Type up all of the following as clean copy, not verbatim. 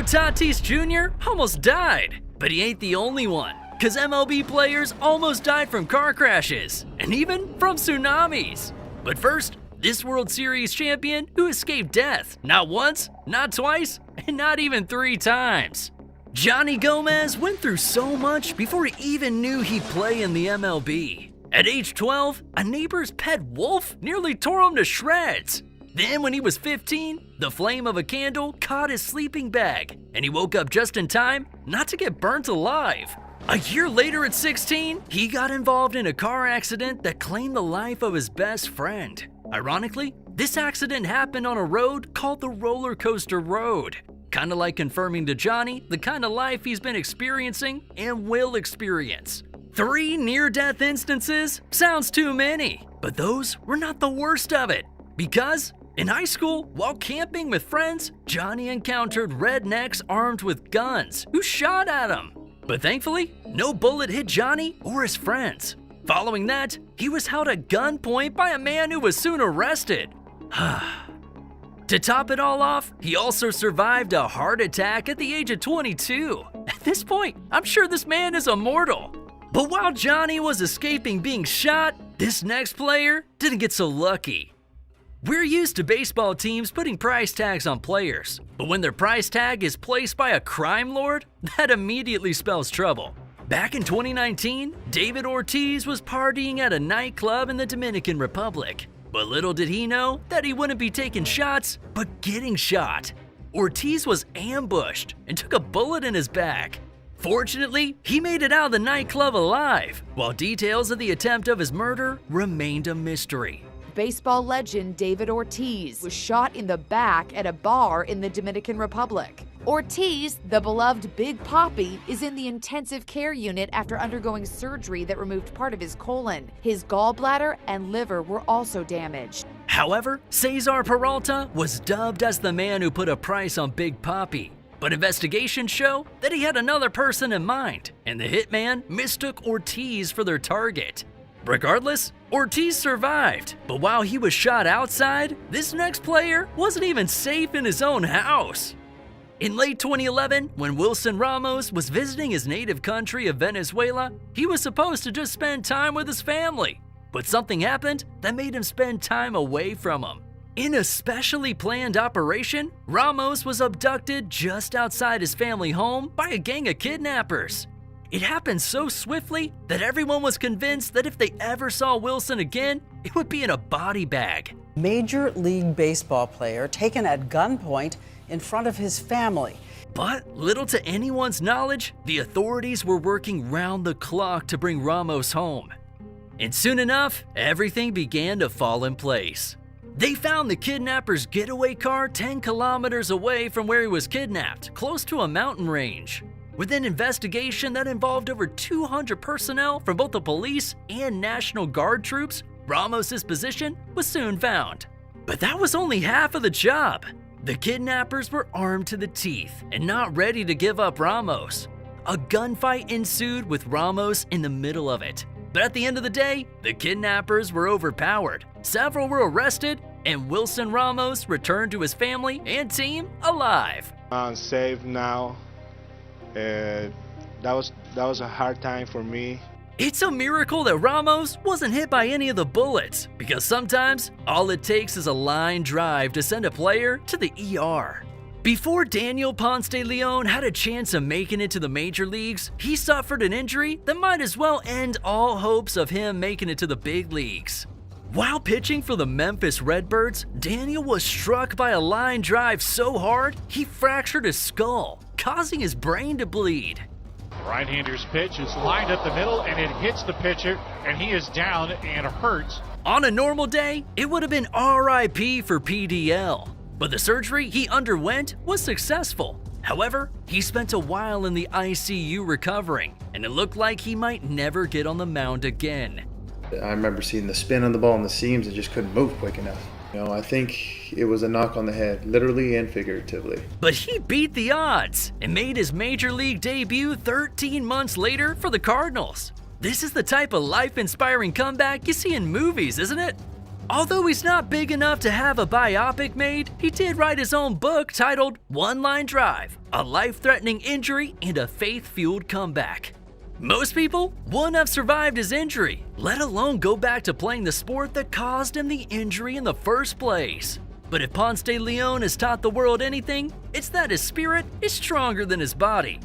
know Tatis Jr. almost died, but he ain't the only one, cause MLB players almost died from car crashes, and even from tsunamis. But first, this World Series champion who escaped death not once, not twice, and not even 3 times. Jonny Gomes went through so much before he even knew he'd play in the MLB. At age 12, a neighbor's pet wolf nearly tore him to shreds. Then when he was 15, the flame of a candle caught his sleeping bag, and he woke up just in time not to get burnt alive. A year later at 16, he got involved in a car accident that claimed the life of his best friend. Ironically, this accident happened on a road called the Roller Coaster Road. Kinda like confirming to Johnny the kind of life he's been experiencing and will experience. 3 near-death instances sounds too many, but those were not the worst of it. Because in high school, while camping with friends, Johnny encountered rednecks armed with guns who shot at him. But thankfully, no bullet hit Johnny or his friends. Following that, he was held at gunpoint by a man who was soon arrested. To top it all off, he also survived a heart attack at the age of 22. At this point, I'm sure this man is immortal. But while Johnny was escaping being shot, this next player didn't get so lucky. We're used to baseball teams putting price tags on players, but when their price tag is placed by a crime lord, that immediately spells trouble. Back in 2019, David Ortiz was partying at a nightclub in the Dominican Republic. But little did he know that he wouldn't be taking shots, but getting shot. Ortiz was ambushed and took a bullet in his back. Fortunately, he made it out of the nightclub alive, while details of the attempt of his murder remained a mystery. Baseball legend David Ortiz was shot in the back at a bar in the Dominican Republic. Ortiz, the beloved Big Papi, is in the intensive care unit after undergoing surgery that removed part of his colon. His gallbladder and liver were also damaged. However, Cesar Peralta was dubbed as the man who put a price on Big Papi. But investigations show that he had another person in mind, and the hitman mistook Ortiz for their target. Regardless, Ortiz survived, but while he was shot outside, this next player wasn't even safe in his own house. In late 2011, when Wilson Ramos was visiting his native country of Venezuela, he was supposed to just spend time with his family. But something happened that made him spend time away from them. In a specially planned operation, Ramos was abducted just outside his family home by a gang of kidnappers. It happened so swiftly that everyone was convinced that if they ever saw Wilson again, it would be in a body bag. Major League Baseball player taken at gunpoint in front of his family. But little to anyone's knowledge, the authorities were working round the clock to bring Ramos home. And soon enough, everything began to fall in place. They found the kidnapper's getaway car 10 kilometers away from where he was kidnapped, close to a mountain range. With an investigation that involved over 200 personnel from both the police and National Guard troops, Ramos's position was soon found. But that was only half of the job. The kidnappers were armed to the teeth and not ready to give up Ramos. A gunfight ensued with Ramos in the middle of it. But at the end of the day, the kidnappers were overpowered. Several were arrested, and Wilson Ramos returned to his family and team alive. I'm safe now. That was a hard time for me. It's a miracle that Ramos wasn't hit by any of the bullets, because sometimes all it takes is a line drive to send a player to the ER. Before Daniel Poncedeleon had a chance of making it to the major leagues, he suffered an injury that might as well end all hopes of him making it to the big leagues. While pitching for the Memphis Redbirds, Daniel was struck by a line drive so hard he fractured his skull, causing his brain to bleed. Right-hander's pitch is lined up the middle, and it hits the pitcher, and he is down and hurts. On a normal day, it would have been RIP for PDL, but the surgery he underwent was successful. However, he spent a while in the ICU recovering, and it looked like he might never get on the mound again. I remember seeing the spin on the ball and the seams and just couldn't move quick enough. I think it was a knock on the head, literally and figuratively. But he beat the odds and made his major league debut 13 months later for the Cardinals. This is the type of life-inspiring comeback you see in movies, isn't it? Although he's not big enough to have a biopic made, he did write his own book titled One Line Drive, a life-threatening injury and a faith-fueled comeback. Most people wouldn't have survived his injury, let alone go back to playing the sport that caused him the injury in the first place. But if Poncedeleon has taught the world anything, it's that his spirit is stronger than his body.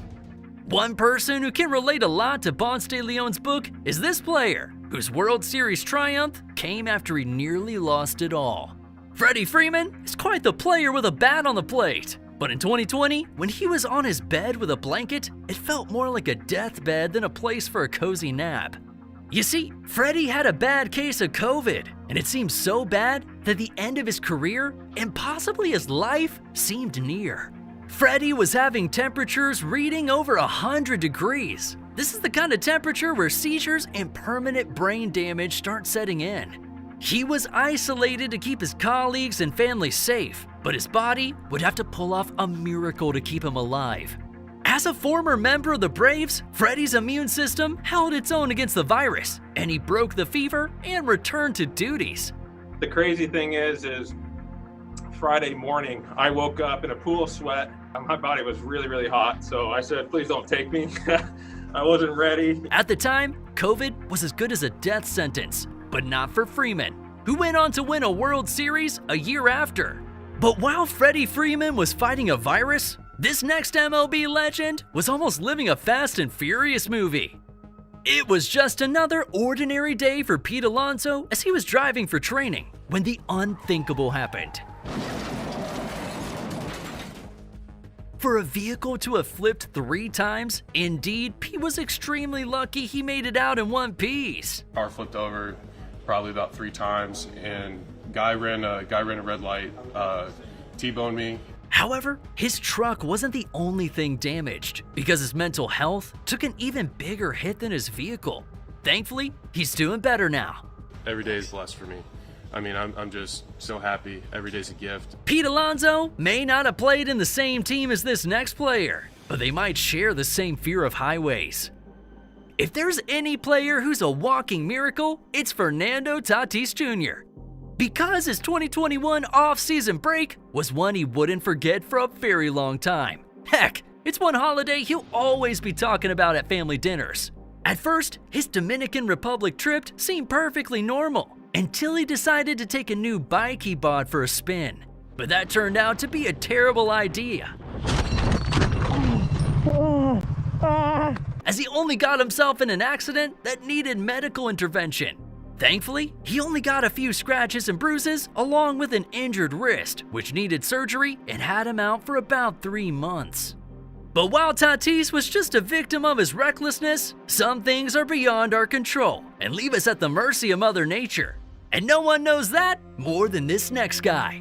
One person who can relate a lot to Poncedeleon's book is this player, whose World Series triumph came after he nearly lost it all. Freddy Freeman is quite the player with a bat on the plate. But in 2020, when he was on his bed with a blanket, it felt more like a deathbed than a place for a cozy nap. You see, Freddy had a bad case of COVID, and it seemed so bad that the end of his career, and possibly his life, seemed near. Freddy was having temperatures reading over 100 degrees. This is the kind of temperature where seizures and permanent brain damage start setting in. He was isolated to keep his colleagues and family safe, but his body would have to pull off a miracle to keep him alive. As a former member of the Braves, Freddy's immune system held its own against the virus, and he broke the fever and returned to duties. The crazy thing is Friday morning, I woke up in a pool of sweat. My body was really, really hot, so I said, please don't take me. I wasn't ready. At the time, COVID was as good as a death sentence, but not for Freeman, who went on to win a World Series a year after. But while Freddy Freeman was fighting a virus, this next MLB legend was almost living a Fast and Furious movie. It was just another ordinary day for Pete Alonso as he was driving for training when the unthinkable happened. For a vehicle to have flipped 3 times, indeed, Pete was extremely lucky he made it out in one piece. Car flipped over probably about 3 times, and guy ran a red light, T-boned me. However, his truck wasn't the only thing damaged, because his mental health took an even bigger hit than his vehicle. Thankfully, he's doing better now. Every day is blessed for me. I mean, I'm just so happy. Every day's a gift. Pete Alonso may not have played in the same team as this next player, but they might share the same fear of highways. If there's any player who's a walking miracle, it's Fernando Tatis Jr. Because his 2021 off-season break was one he wouldn't forget for a very long time. Heck, it's one holiday he'll always be talking about at family dinners. At first, his Dominican Republic trip seemed perfectly normal, until he decided to take a new bike he bought for a spin. But that turned out to be a terrible idea, as he only got himself in an accident that needed medical intervention. Thankfully, he only got a few scratches and bruises along with an injured wrist, which needed surgery and had him out for about 3 months. But while Tatis was just a victim of his recklessness, some things are beyond our control and leave us at the mercy of Mother Nature. And no one knows that more than this next guy.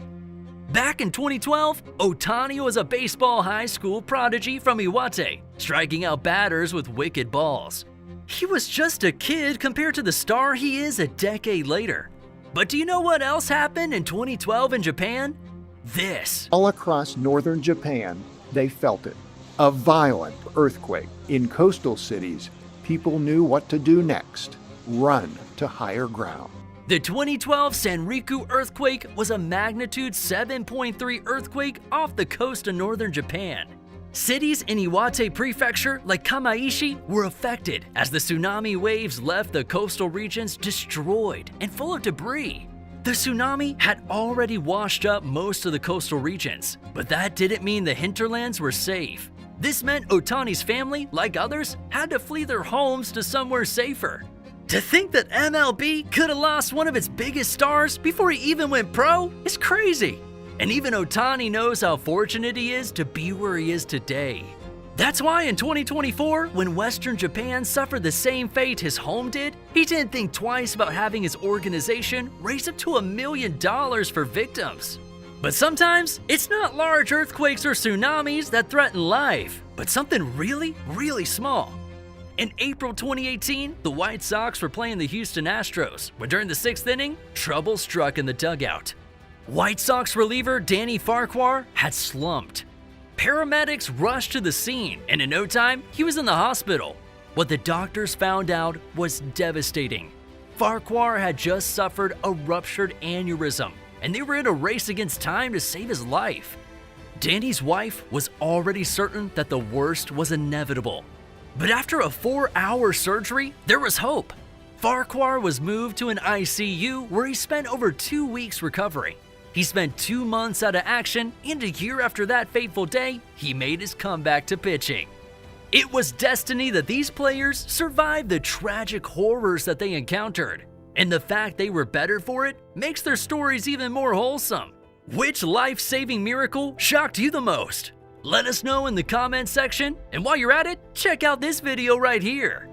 Back in 2012, Ohtani was a baseball high school prodigy from Iwate, striking out batters with wicked balls. He was just a kid compared to the star he is a decade later. But do you know what else happened in 2012 in Japan? This. All across northern Japan, they felt it. A violent earthquake. In coastal cities, people knew what to do next. Run to higher ground. The 2012 Sanriku earthquake was a magnitude 7.3 earthquake off the coast of northern Japan. Cities in Iwate Prefecture like Kamaishi were affected as the tsunami waves left the coastal regions destroyed and full of debris. The tsunami had already washed up most of the coastal regions, but that didn't mean the hinterlands were safe. This meant Ohtani's family, like others, had to flee their homes to somewhere safer. To think that MLB could have lost one of its biggest stars before he even went pro is crazy. And even Ohtani knows how fortunate he is to be where he is today. That's why in 2024, when Western Japan suffered the same fate his home did, he didn't think twice about having his organization raise up to $1 million for victims. But sometimes, it's not large earthquakes or tsunamis that threaten life, but something really, really small. In April 2018, the White Sox were playing the Houston Astros, when during the 6th inning, trouble struck in the dugout. White Sox reliever Danny Farquhar had slumped. Paramedics rushed to the scene, and in no time, he was in the hospital. What the doctors found out was devastating. Farquhar had just suffered a ruptured aneurysm, and they were in a race against time to save his life. Danny's wife was already certain that the worst was inevitable. But after a 4-hour surgery, there was hope. Farquhar was moved to an ICU where he spent over 2 weeks recovering. He spent 2 months out of action, and a year after that fateful day, he made his comeback to pitching. It was destiny that these players survived the tragic horrors that they encountered, and the fact they were better for it makes their stories even more wholesome. Which life-saving miracle shocked you the most? Let us know in the comments section, and while you're at it, check out this video right here.